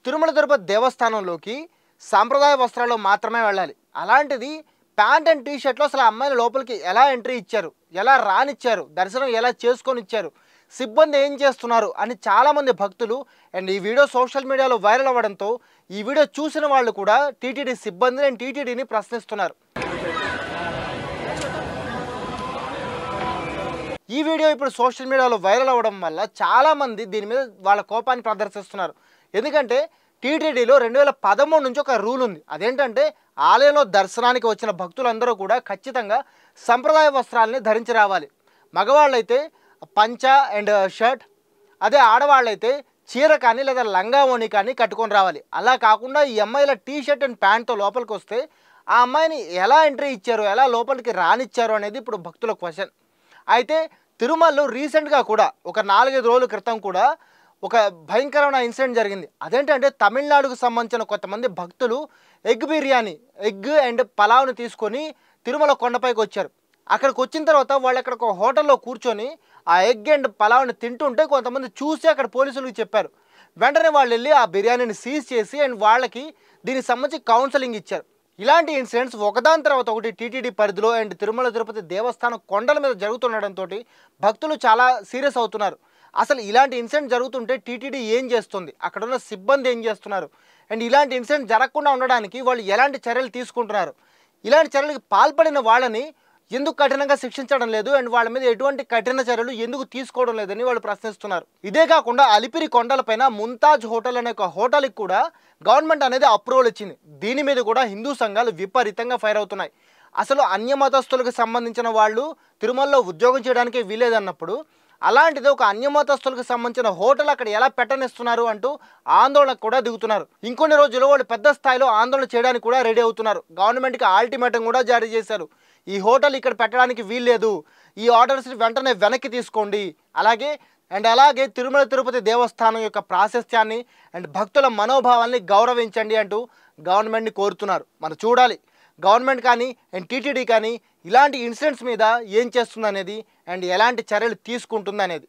తిరుమల తిరుపతి దేవస్థానంలోకి సాంప్రదాయ వస్త్రాల్లో మాత్రమే వెళ్ళాలి. అలాంటిది ప్యాంట్ అండ్ టీ షర్ట్లో అసలు ఆ అమ్మాయిల లోపలికి ఎలా ఎంట్రీ ఇచ్చారు, ఎలా రానిచ్చారు, దర్శనం ఎలా చేసుకొని ఇచ్చారు, సిబ్బంది ఏం చేస్తున్నారు అని చాలామంది భక్తులు అండ్ ఈ వీడియో సోషల్ మీడియాలో వైరల్ అవ్వడంతో ఈ వీడియో చూసిన వాళ్ళు కూడా టీటీడీ సిబ్బందిని అండ్ టీటీడీని ప్రశ్నిస్తున్నారు. ఈ వీడియో ఇప్పుడు సోషల్ మీడియాలో వైరల్ అవ్వడం వల్ల చాలామంది దీని మీద వాళ్ళ కోపాన్ని ప్రదర్శిస్తున్నారు. ఎందుకంటే టీటీడీలో 2013 నుంచి ఒక రూల్ ఉంది. అదేంటంటే ఆలయంలో దర్శనానికి వచ్చిన భక్తులందరూ కూడా ఖచ్చితంగా సంప్రదాయ వస్త్రాలని ధరించి రావాలి. మగవాళ్ళైతే పంచ అండ్ షర్ట్, అదే ఆడవాళ్ళైతే చీర కానీ లేదా లంగా ఓణి కానీ కట్టుకొని రావాలి. అలా కాకుండా ఈ అమ్మాయిల టీ షర్ట్ అండ్ ప్యాంట్తో లోపలికి వస్తే ఆ అమ్మాయిని ఎలా ఎంట్రీ ఇచ్చారు, ఎలా లోపలికి రానిచ్చారు అనేది ఇప్పుడు భక్తుల క్వశ్చన్. అయితే తిరుమలలో రీసెంట్గా కూడా ఒక 4-5 రోజుల క్రితం కూడా ఒక భయంకరమైన ఇన్సిడెంట్ జరిగింది. అదేంటంటే తమిళనాడుకు సంబంధించిన కొంతమంది భక్తులు ఎగ్ అండ్ పలావ్ని తీసుకొని తిరుమల కొండపైకి వచ్చారు. అక్కడికి వచ్చిన తర్వాత వాళ్ళు అక్కడ ఒక హోటల్లో కూర్చొని ఆ ఎగ్ అండ్ పలావ్ని తింటుంటే కొంతమంది చూసి అక్కడ పోలీసులకు చెప్పారు. వెంటనే వాళ్ళు వెళ్ళి ఆ బిర్యానీని సీజ్ చేసి అండ్ వాళ్ళకి దీనికి సంబంధించి కౌన్సిలింగ్ ఇచ్చారు. ఇలాంటి ఇన్సిడెంట్స్ ఒకదాని తర్వాత ఒకటి టీటీడీ పరిధిలో అండ్ తిరుమల తిరుపతి దేవస్థానం కొండల మీద జరుగుతుండడంతో భక్తులు చాలా సీరియస్ అవుతున్నారు. అసలు ఇలాంటి ఇన్సిడెంట్ జరుగుతుంటే టీటీడీ ఏం చేస్తుంది, అక్కడ ఉన్న సిబ్బంది ఏం చేస్తున్నారు, అండ్ ఇలాంటి ఇన్సిడెంట్ జరగకుండా ఉండడానికి వాళ్ళు ఎలాంటి చర్యలు తీసుకుంటున్నారు, ఇలాంటి చర్యలకు పాల్పడిన వాళ్ళని ఎందుకు కఠినంగా శిక్షించడం లేదు అండ్ వాళ్ళ మీద ఎటువంటి కఠిన చర్యలు ఎందుకు తీసుకోవడం లేదని వాళ్ళు ప్రశ్నిస్తున్నారు. ఇదే కాకుండా అలిపిరి కొండలపైన ముంతాజ్ హోటల్ అనే ఒక హోటల్కి కూడా గవర్నమెంట్ అనేది అప్రూవల్ ఇచ్చింది. దీని మీద కూడా హిందూ సంఘాలు విపరీతంగా ఫైర్ అవుతున్నాయి. అసలు అన్య మతస్థులకు సంబంధించిన వాళ్ళు తిరుమలలో ఉద్యోగం చేయడానికి వీలేదన్నప్పుడు అలాంటిది ఒక అన్యమతస్తులకు సంబంధించిన హోటల్ అక్కడ ఎలా పెట్టనిస్తున్నారు అంటూ ఆందోళనకు కూడా దిగుతున్నారు. ఇంకొన్ని రోజుల్లో వాళ్ళు పెద్ద స్థాయిలో ఆందోళన చేయడానికి కూడా రెడీ అవుతున్నారు. గవర్నమెంట్కి అల్టిమేటం కూడా జారీ చేశారు. ఈ హోటల్ ఇక్కడ పెట్టడానికి వీల్లేదు, ఈ ఆర్డర్స్ని వెంటనే వెనక్కి తీసుకోండి, అలాగే తిరుమల తిరుపతి దేవస్థానం యొక్క ప్రాశస్త్యాన్ని అండ్ భక్తుల మనోభావాల్ని గౌరవించండి అంటూ గవర్నమెంట్ని కోరుతున్నారు. మనం చూడాలి గవర్నమెంట్ కానీ అండ్ టీటీడీ కానీ ఇలాంటి ఇన్సిడెంట్స్ మీద ఏం చేస్తుంది అనేది అండ్ ఎలాంటి చర్యలు తీసుకుంటుంది అనేది.